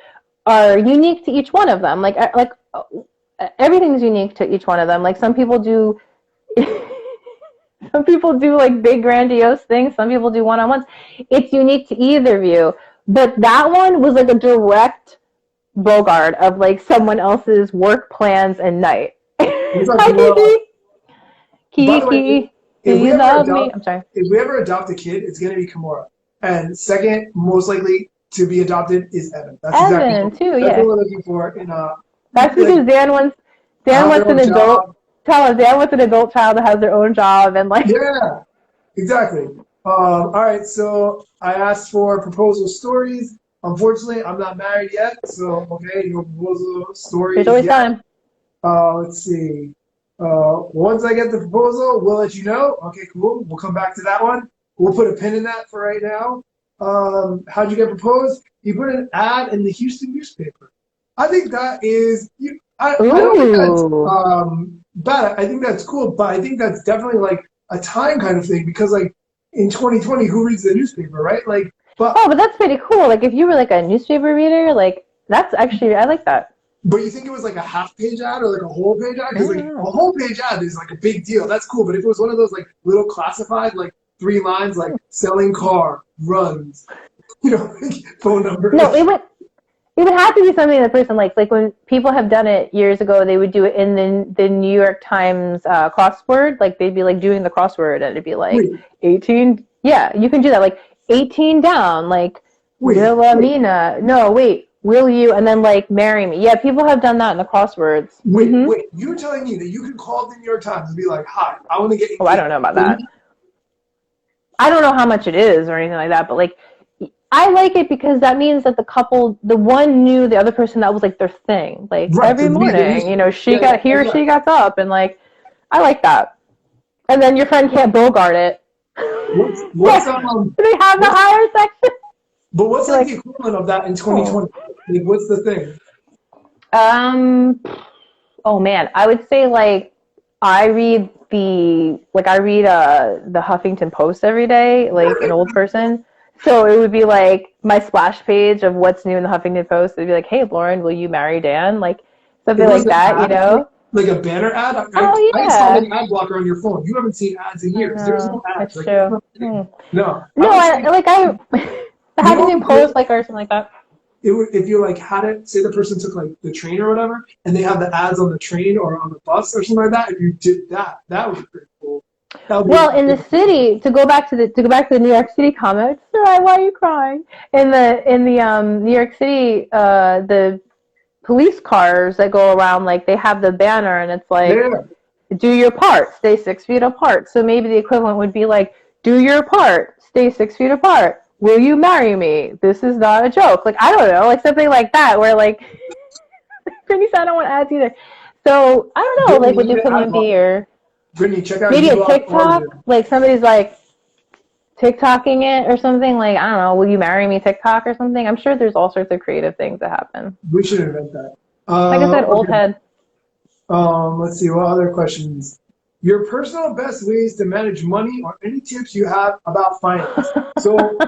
are unique to each one of them. Like everything's unique to each one of them. Like, some people do. Some people do like big grandiose things. Some people do one-on-ones. It's unique to either of you. But that one was like a direct bogart of like someone else's work plans and night. Hi, Kiki. Do you love me? I'm sorry. If we ever adopt a kid, it's going to be Kimura. And second, most likely to be adopted is Evan. That's Evan, exactly too, that's what we're looking for. That's because Dan wants an adult. Tell us, Dan wants an adult child that has their own job and like. Yeah, exactly. All right, so I asked for proposal stories. Unfortunately, I'm not married yet, so okay, no proposal stories. There's always time. Let's see. Once I get the proposal, we'll let you know. Okay, cool. We'll come back to that one. We'll put a pin in that for right now. How'd you get proposed? He put an ad in the Houston newspaper. I think that is. I don't think that's bad. I think that's cool, but I think that's definitely like a time kind of thing, because like in 2020, who reads the newspaper, right? Like, but that's pretty cool. Like, if you were like a newspaper reader, like, that's actually, I like that. But you think it was like a half-page ad or like a whole page ad? Because like a whole page ad is like a big deal. That's cool. But if it was one of those like little classified, like 3 lines, like selling car, runs, phone number. No, it would have to be something the person likes. Like, when people have done it years ago, they would do it in the New York Times crossword. Like, they'd be like doing the crossword, and it'd be like 18. Yeah, you can do that. Like 18 down. Like, Wilhelmina. No, wait. Will you? And then like, marry me. Yeah, people have done that in the crosswords. Wait. You're telling me that you can call the New York Times and be like, "Hi, I want to get." I don't know about that. I don't know how much it is or anything like that, but like, I like it because that means that the one knew the other person, that was like their thing. Like, every morning, she got up, and like, I like that. And then your friend can't bogart it. What's Do they have the what's higher section? but what's You're like the like, equivalent of that in oh. 2020? Like, what's the thing? Um, oh man, I would say like I read the Huffington Post every day, like an old person. So it would be like my splash page of what's new in the Huffington Post. It'd be like, "Hey Lauren, will you marry Dan?" Like It something was like an that, you ad, know? like a banner ad. Oh I installed yeah, an ad blocker on your phone. You haven't seen ads in I years. There's no know ads. it's Like it's true. not no. I No, would say I the you know what Huffington would be great? Post like or something like that. It would, if you like had it, say the person took like the train or whatever, and they have the ads on the train or on the bus or something like that. If you did that, that would be pretty cool. That would be Well, in the city, to go back to the New York City comment, why are you crying? In the New York City, the police cars that go around, like they have the banner, and it's like, yeah. do your part, stay 6 feet apart. So maybe the equivalent would be like, do your part, stay 6 feet apart. Will you marry me? This is not a joke. Like I don't know, like something like that, where like Brittany said I don't want ads either. So I don't know, like Brittany, what the even ad equivalent be, blocker. or Brittany, check out maybe a uBlock TikTok, Origin. like somebody's like TikToking it or something, like I don't know, will you marry me TikTok or something? I'm sure there's all sorts of creative things that happen. We should invent that. Like I said, old Okay. head. Let's see, what other questions? Your personal best ways to manage money or any tips you have about finance. So,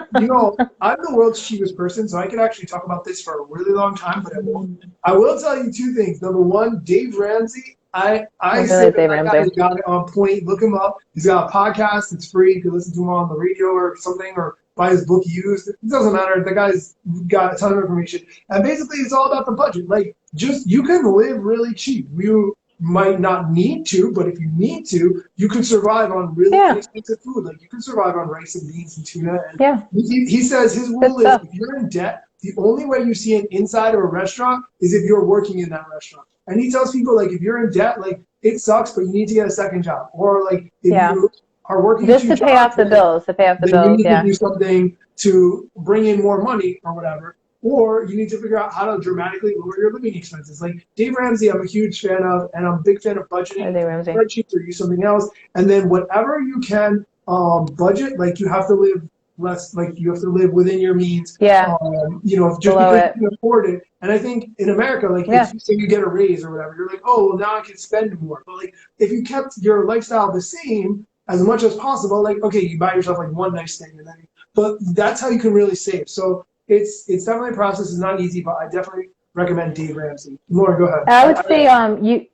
I'm the world's cheapest person, so I could actually talk about this for a really long time, but I won't. I will tell you two things. Number one, Dave Ramsey. I Really say like that Dave that guy has Ramsey. got it on point. Look him up. He's got a podcast. It's free. You can listen to him on the radio or something, or buy his book used. It doesn't matter. The guy's got a ton of information. And basically, it's all about the budget. Like, just you can live really cheap. You might not need to, but if you need to, you can survive on really Yeah, inexpensive food. Like you can survive on rice and beans and tuna. And yeah, he says his good rule is stuff. if you're in debt, the only way you see an inside of a restaurant is if you're working in that restaurant. And he tells people like if you're in debt, like it sucks, but you need to get a second job. Or like if Yeah, you are working just two to pay jobs, off the bills. To pay off the then you bills. need to Yeah. do something to bring in more money or whatever. Or you need to figure out how to dramatically lower your living expenses. Like Dave Ramsey, I'm a huge fan of, and I'm a big fan of budgeting. Dave You can use Ramsey. spreadsheets or use something else. And then whatever you can budget, like you have to live less, like you have to live within your means. Yeah, Just below because you it. can afford it. And I think in America, like if Yeah, you say you get a raise or whatever, you're like, oh, well now I can spend more. But like if you kept your lifestyle the same as much as possible, like okay, you buy yourself like one nice thing, and then but that's how you can really save. So it's definitely a process. It's not easy, but I definitely recommend Dave Ramsey. Laura, go ahead. I would say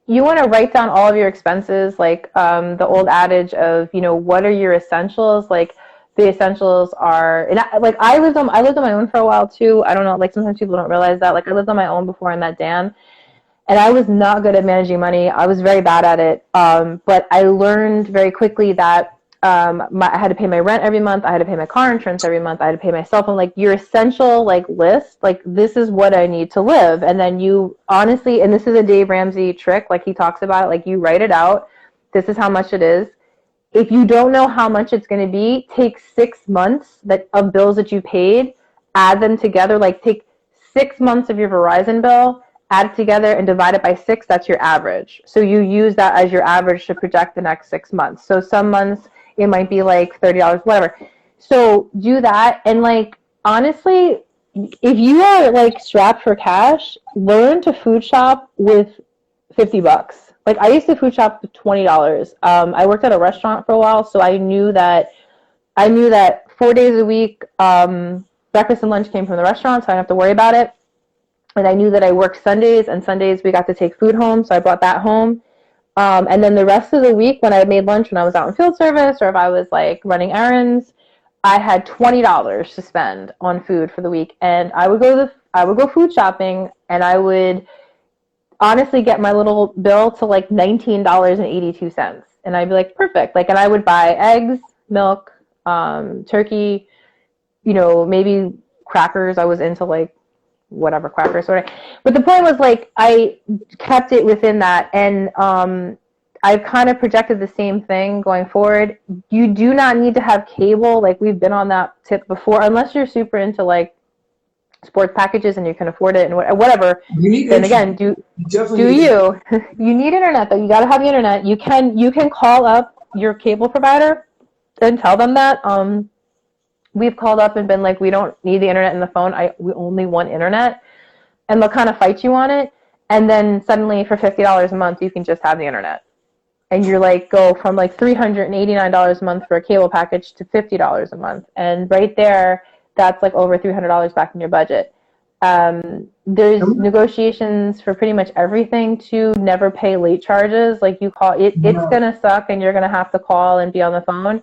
you want to write down all of your expenses, like the old adage of what are your essentials, like. The essentials are, and I lived on my own for a while too. I don't know, like sometimes people don't realize that. Like I lived on my own before I met Dan, and I was not good at managing money. I was very bad at it. But I learned very quickly that I had to pay my rent every month. I had to pay my car insurance every month. I had to pay my cell phone. Like your essential list, like this is what I need to live. And then you honestly, and this is a Dave Ramsey trick, like he talks about it, like you write it out. This is how much it is. If you don't know how much it's going to be, take 6 months of bills that you paid, add them together. Like take 6 months of your Verizon bill, add it together, and divide it by 6. That's your average. So you use that as your average to project the next 6 months. So some months it might be like $30, whatever. So do that, and honestly, if you are strapped for cash, learn to food shop with $50. Like I used to food shop with $20. I worked at a restaurant for a while, so I knew that 4 days a week, breakfast and lunch came from the restaurant, so I didn't have to worry about it. And I knew that I worked Sundays, and Sundays we got to take food home, so I brought that home. And then the rest of the week, when I made lunch, when I was out in field service, or if I was running errands, I had $20 to spend on food for the week, and I would go food shopping, and I would honestly get my little bill to $19.82, and I'd be like, perfect. And I would buy eggs, milk, turkey, maybe crackers. I was into whatever crackers, whatever. But the point was I kept it within that, and I've kind of projected the same thing going forward. You do not need to have cable. We've been on that tip before, unless you're super into sports packages and you can afford it and whatever. You need Then internet. again, do Definitely need you? You need internet though. You got to have the internet. You can call up your cable provider and tell them that. We've called up and been like, we don't need the internet and the phone. We only want internet, and they'll kind of fight you on it. And then suddenly, for $50 a month, you can just have the internet. And you're like, go from like $389 a month for a cable package to $50 a month. And right there, that's like over $300 back in your budget. There's negotiations for pretty much everything to never pay late charges. Like you call it, it's gonna suck, and you're gonna have to call and be on the phone.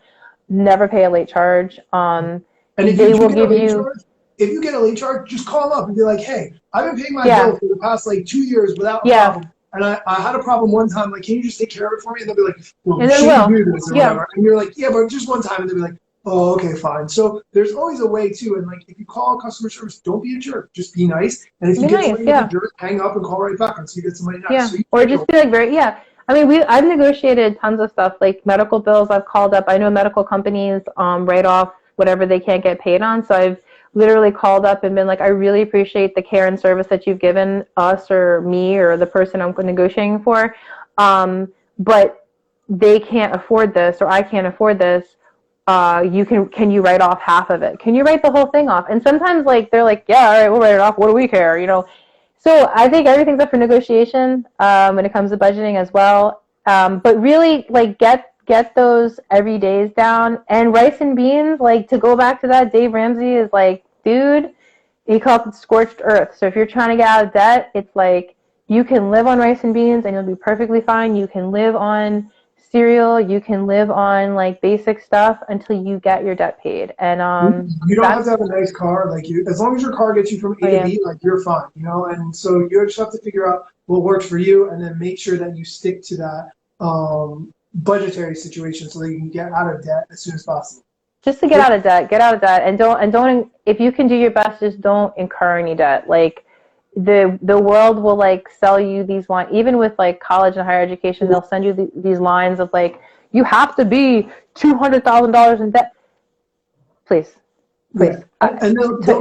Never pay a late charge. And if they you will give you. If you get a late charge, just call them up and be like, "Hey, I've been paying my bill for the past like 2 years without a problem, and I had a problem one time. Like, can you just take care of it for me?" And they'll be like, "Well, we shouldn't do this or whatever." And you're like, "Yeah, but just one time." And they'll be like, "Oh, okay, fine." So there's always a way too. And like, if you call customer service, don't be a jerk. Just be nice. And if you get somebody a jerk, hang up and call right back until you get somebody nice. Yeah, so or just be like I mean, I've negotiated tons of stuff, like medical bills. I've called up. I know medical companies write off whatever they can't get paid on. So I've literally called up and been like, I really appreciate the care and service that you've given us or me or the person I'm negotiating for, but they can't afford this, or I can't afford this. Can you write off half of it? Can you write the whole thing off? And sometimes like they're like, yeah, all right, we'll write it off. What do we care? You know. So I think everything's up for negotiation when it comes to budgeting as well. But really, like, get those everydays down. And rice and beans, like, to go back to that, Dave Ramsey is like, dude, he calls it scorched earth. So if you're trying to get out of debt, it's like you can live on rice and beans and you'll be perfectly fine. You can live on cereal. You can live on like basic stuff until you get your debt paid. And you don't have to have a nice car. Like as long as your car gets you from A to B, like you're fine, you know. And so you just have to figure out what works for you, and then make sure that you stick to that budgetary situation so that you can get out of debt as soon as possible. Just to get out of debt, and don't. If you can do your best, just don't incur any debt. Like the world will like sell you these lines, even with like college and higher education. They'll send you these lines of like, you have to be $200,000 in debt. Please. Yeah. And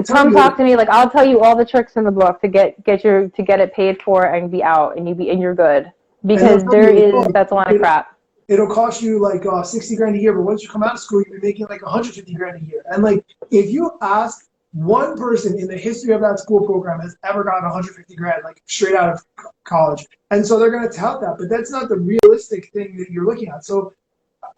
come talk to me. Like I'll tell you all the tricks in the book to get it paid for and be out and you're good, because that's a lot of crap. It'll cost you like $60,000 a year, but once you come out of school, you'll be making like $150,000 a year. And like, if you ask one person in the history of that school program has ever gotten $150,000 like straight out of college, and so they're going to tout that, but that's not the realistic thing that you're looking at. So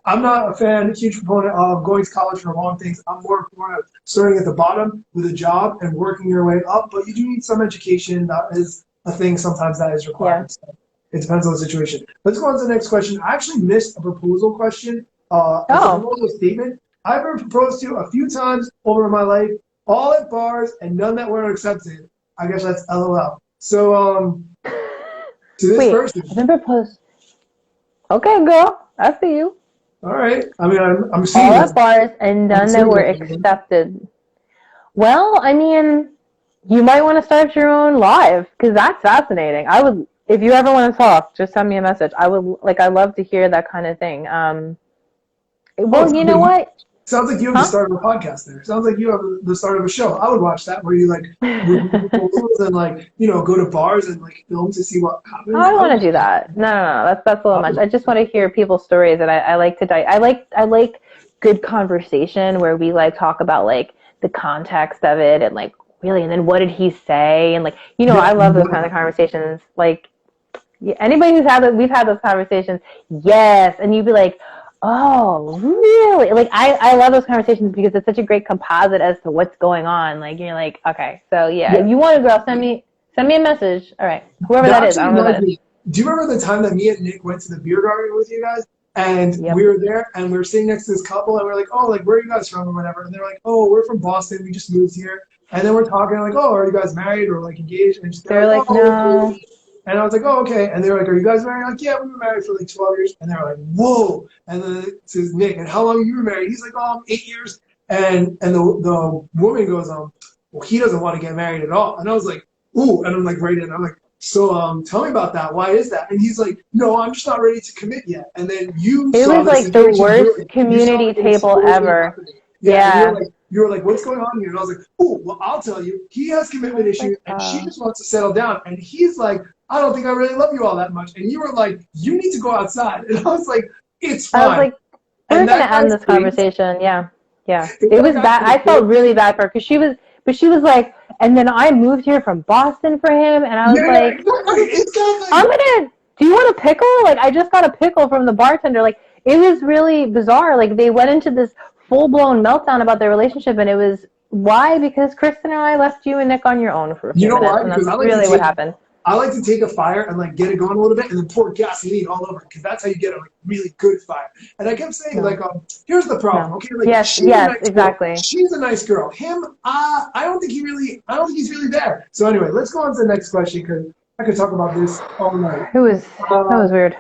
I'm not a fan, huge proponent of going to college for the wrong things. I'm more a proponent of starting at the bottom with a job and working your way up, but you do need some education. That is a thing sometimes that is required. Yeah. So it depends on the situation. Let's go on to the next question. I actually missed a proposal question. It's a proposal statement. I've been proposed to a few times over my life, all at bars, and none that weren't accepted. I guess that's LOL. So, to this person. I've been proposed. Okay, girl. I see you. All right. I mean, I'm seeing all at bars and none that were accepted. Well, I mean, you might want to start your own live, because that's fascinating. I would, if you ever want to talk, just send me a message. I love to hear that kind of thing. Well, you know what? Sounds like you have the start of a podcast there. Sounds like you have the start of a show. I would watch that, where you like and like, you know, go to bars and like film to see what happens. I don't want to do that. No. That's a little much. I just want to hear people's stories, and I like to I like good conversation where we like talk about like the context of it and like really, and then what did he say, and like, you know, I love those kind of conversations. Like anybody we've had those conversations. Yes, and you'd be like, oh, really? Like, I love those conversations because it's such a great composite as to what's going on. Like, you're like, okay, so yeah. If you want to, girl, send me a message. All right, whoever that is, I don't know who that is. Do you remember the time that me and Nick went to the beer garden with you guys? And we were there, and we were sitting next to this couple, and we're like, oh, like, where are you guys from or whatever? And they're like, oh, we're from Boston. We just moved here. And then we're talking, like, oh, are you guys married or, like, engaged? And they're like, oh, no. And I was like, oh, okay. And they were like, are you guys married? I'm like, yeah, we've been married for like 12 years. And they were like, whoa. And then it says, Nick, and how long have you been married? He's like, 8 years. And the woman goes, well, he doesn't want to get married at all. And I was like, ooh. And I'm like, right in. I'm like, so tell me about that. Why is that? And he's like, no, I'm just not ready to commit yet. And then it was like the worst community table ever. Yeah. You were like, what's going on here? And I was like, oh, well, I'll tell you. He has commitment issues, and she just wants to settle down. And he's like, I don't think I really love you all that much. And you were like, you need to go outside. And I was like, it's fine. We're And gonna that end guy's this face, conversation. Yeah, yeah. if It that was guy bad. could I felt afford really bad for her because she was like, and then I moved here from Boston for him, and I was yeah, like, exactly, I'm exactly. gonna. Do you want a pickle? Like, I just got a pickle from the bartender. Like, it was really bizarre. Like, they went into this full blown meltdown about their relationship, and it was why? Because Kristen and I left you and Nick on your own for a You few know minutes, why? and Because that's really what happened. I like to take a fire and like get it going a little bit and then pour gasoline all over it because that's how you get a like really good fire. And I kept saying like, No, here's the problem. no. Okay, like Yes, she's a yes, nice girl. exactly. She's a nice girl. Him, I don't think he's really there. So anyway, let's go on to the next question because I could talk about this all night. It was that Uh, was weird.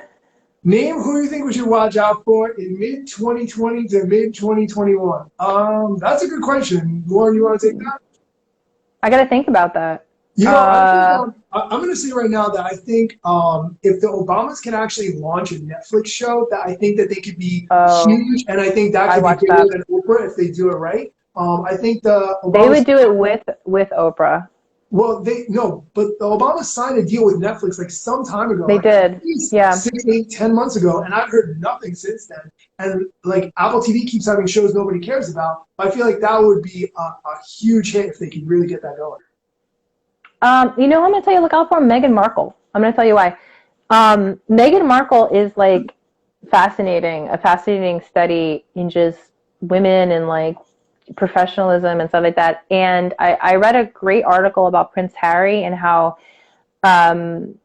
Name who you think we should watch out for in mid 2020 to mid 2021. That's a good question. Lauren, you want to take that? I got to think about that. You know, I think Uh I'm going to say right now that I think if the Obamas can actually launch a Netflix show, that I think that they could be oh, huge, and I think that I could be watched bigger that. than Oprah if they do it right. I think the They Obamas, would do it with Oprah. well, they no, but the Obamas signed a deal with Netflix like some time ago, They like at did. least Yeah. 6, 8, 10 months ago, and I've heard nothing since then. And like Apple TV keeps having shows nobody cares about. I feel like that would be a huge hit if they could really get that going. You know, I'm gonna tell you, look out for Meghan Markle. I'm gonna tell you why. Meghan Markle is like a fascinating study in just women and like professionalism and stuff like that. And I read a great article about Prince Harry and how um,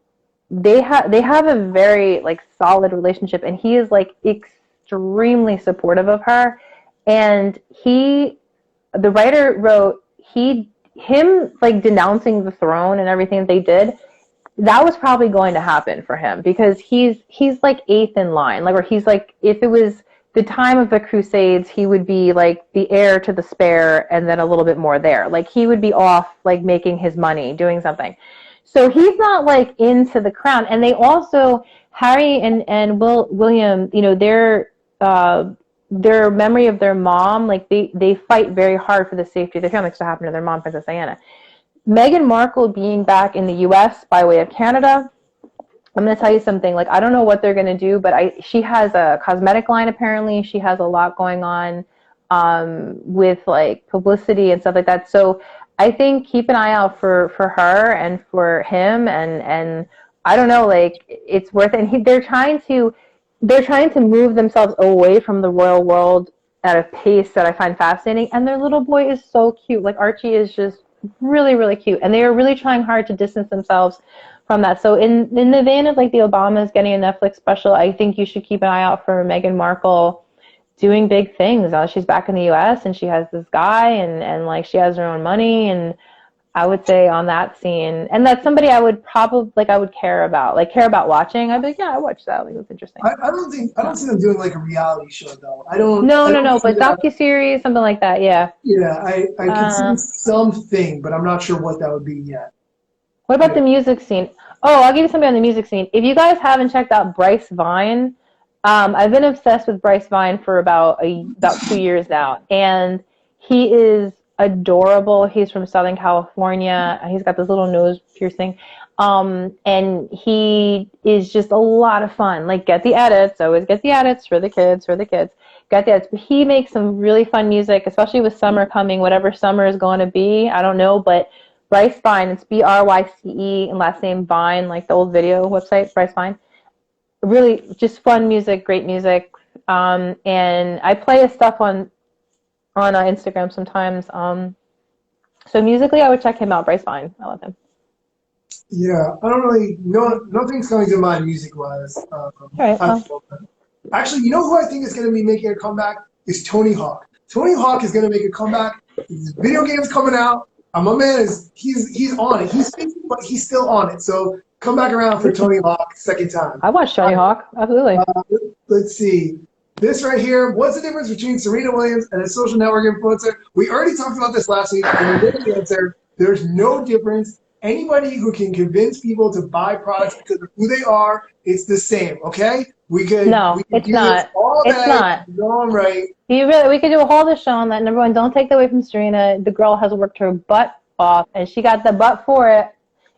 they have a very like solid relationship, and he is like extremely supportive of her. And the writer wrote him like denouncing the throne and everything they did, that was probably going to happen for him because he's like eighth in line, like, or he's like, if it was the time of the Crusades, he would be like the heir to the spare and then a little bit more there, like he would be off like making his money doing something. So he's not like into the crown. And they also, Harry and William, you know, their memory of their mom, like they fight very hard for the safety of their family, because it happened to their mom, Princess Diana. Meghan Markle being back in the U.S. by way of Canada, I'm going to tell you something. Like, I don't know what they're going to do, but she has a cosmetic line, apparently. She has a lot going on with, like, publicity and stuff like that. So I think keep an eye out for her and for him. And I don't know, like, it's worth it. And they're trying to move themselves away from the royal world at a pace that I find fascinating. And their little boy is so cute. Like, Archie is just really, really cute. And they are really trying hard to distance themselves from that. So in the vein of like the Obamas getting a Netflix special, I think you should keep an eye out for Meghan Markle doing big things. She's back in the US and she has this guy, and like she has her own money, and I would say on that scene, and that's somebody I would probably like, I would care about watching. I'd be like, yeah, I watched that. Like, it was interesting. I don't No. see them doing like a reality show though. No, I no, don't no, see but that. docuseries, something like that, yeah. Yeah, I could see Uh, something, but I'm not sure what that would be yet. what about Yeah. the music scene? Oh, I'll give you something on the music scene. If you guys haven't checked out Bryce Vine, I've been obsessed with Bryce Vine for about 2 years now, and he is adorable. He's from Southern California. He's got this little nose piercing, and he is just a lot of fun. Like, get the edits. Always get the edits for the kids. For the kids, get the edits. But he makes some really fun music, especially with summer coming. Whatever summer is going to be, I don't know, but Bryce Vine. It's Bryce and last name Vine, like the old video website, Bryce Vine. Really just fun music, great music. And I play his stuff on Instagram sometimes. So musically, I would check him out. Bryce Vine, I love him. Yeah, I don't really know. Nothing's coming to mind music wise. All right, At well, the moment. Actually, you know who I think is going to be making a comeback is Tony Hawk. Tony Hawk is going to make a comeback. His video game's coming out. My man is he's on it. He's busy, but he's still on it. So come back around for Tony Hawk second time. I watched Tony Hawk, absolutely. Uh, let's see. This right here. What's the difference between Serena Williams and a social network influencer? We already talked about this last week, and we know the answer. There's no difference. Anybody who can convince people to buy products because of who they are, it's the same. Okay? We could It's do this not. all It's day. not. No, I'm right. We could do a whole other show on that. Number one, don't take that away from Serena. The girl has worked her butt off, and she got the butt for it,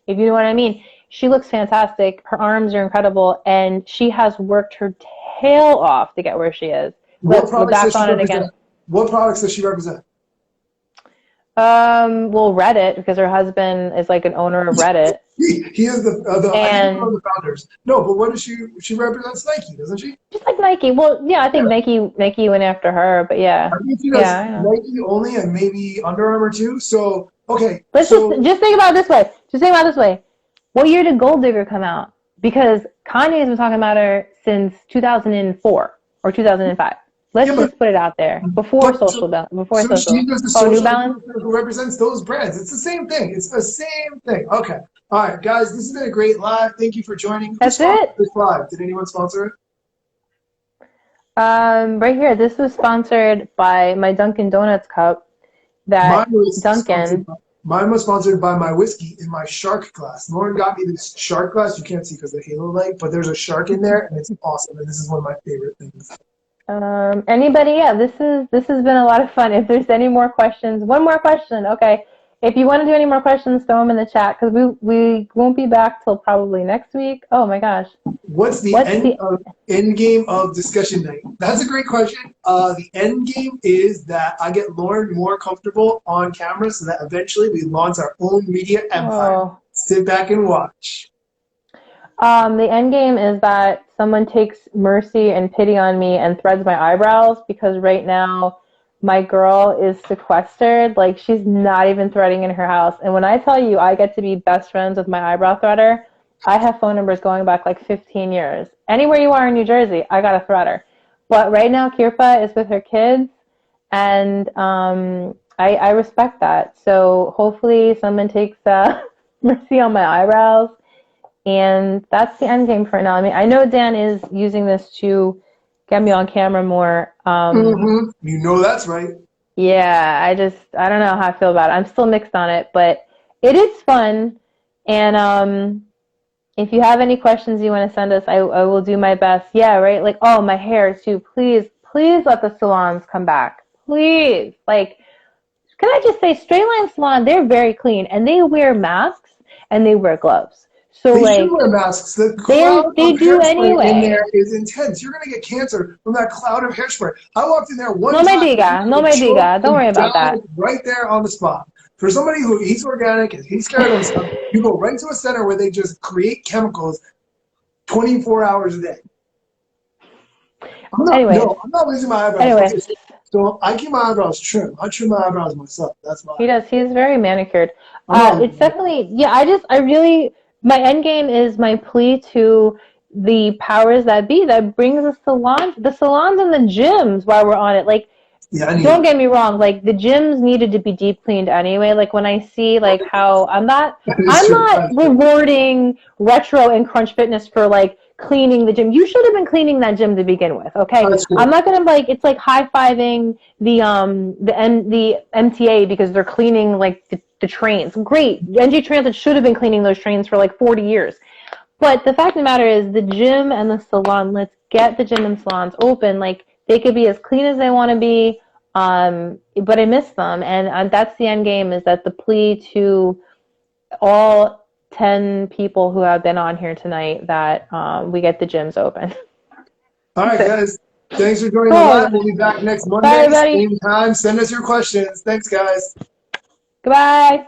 if you know what I mean. She looks fantastic. Her arms are incredible, and she has worked her tail off to get where she is. What We're products does back she on it represent? again. What products does she represent? Well, Reddit, because her husband is like an owner of Reddit. He is the I think he's one And of the founders. No, but what does she represents Nike, doesn't she? just like Nike. Well, yeah, I think Yeah. Nike went after her, but yeah. I think she Yeah, does I know. Nike only and maybe Under Armour too. So okay, Let's so just think about it this way. Just think about it this way. What year did Gold Digger come out? Because Kanye's been talking about her since 2004 or 2005. Let's yeah, just put it out there. Before but social, before so she social. was the Oh, New social Balance? influencer who represents those brands. It's the same thing. It's the same thing. Okay. All right, guys, this has been a great live. Thank you for joining. Who That's sponsored it? this live? Did anyone sponsor it? Right here. This was sponsored by my Dunkin' Donuts cup Mine that was sponsored Dunkin'. by, mine was sponsored by my whiskey in my shark glass. Lauren got me this shark glass. You can't see because of the halo light, but there's a shark in there, and it's awesome. And this is one of my favorite things. Anybody? Yeah, this has been a lot of fun. If there's any more questions, one more question. Okay. If you want to do any more questions, throw them in the chat because we won't be back till probably next week. Oh my gosh. What's the end game of discussion night? That's a great question. The end game is that I get Lauren more comfortable on camera so that eventually we launch our own media empire. Oh. Sit back and watch. The end game is that someone takes mercy and pity on me and threads my eyebrows because right now my girl is sequestered. Like she's not even threading in her house. And when I tell you I get to be best friends with my eyebrow threader, I have phone numbers going back like 15 years. Anywhere you are in New Jersey, I got a threader. But right now Kirpa is with her kids and I respect that. So hopefully someone takes mercy on my eyebrows. And that's the end game for now. I mean, I know Dan is using this to get me on camera more. You know that's right. Yeah, I don't know how I feel about it. I'm still mixed on it, but it is fun. And if you have any questions you want to send us, I will do my best. Yeah, right? Like, oh, my hair too. Please let the salons come back. Please. Like, can I just say, Straight Line Salon, they're very clean, and they wear masks, and they wear gloves. So They like should wear masks. The cloud they of do hairspray in anyway. there is intense. You're gonna get cancer from that cloud of hairspray. I walked in there one No me time diga, no and me choked diga. Don't and worry about that. died right there on the spot. For somebody who eats organic and takes care of themselves, you go right to a center where they just create chemicals 24 hours a day. I'm not losing my eyebrows. Anyway. Okay, so I keep my eyebrows trimmed. I trim my eyebrows myself. That's my. He does. He's very manicured. It's definitely, yeah, my end game is my plea to the powers that be that brings the salons and the gyms while we're on it. Like, don't get me wrong, like the gyms needed to be deep cleaned anyway. Like when I see like how I'm not rewarding Retro and Crunch Fitness for like cleaning the gym. You should have been cleaning that gym to begin with, okay? I'm not gonna like it's like high-fiving the MTA because they're cleaning like the trains. Great. NJ Transit should have been cleaning those trains for like 40 years. But the fact of the matter is the gym and the salon, let's get the gym and salons open. Like they could be as clean as they want to be, but I miss them. And that's the end game is that the plea to all 10 people who have been on here tonight that we get the gyms open. All right, guys. Thanks for joining the live. We'll be back next Monday, same time. Send us your questions. Thanks, guys. Goodbye.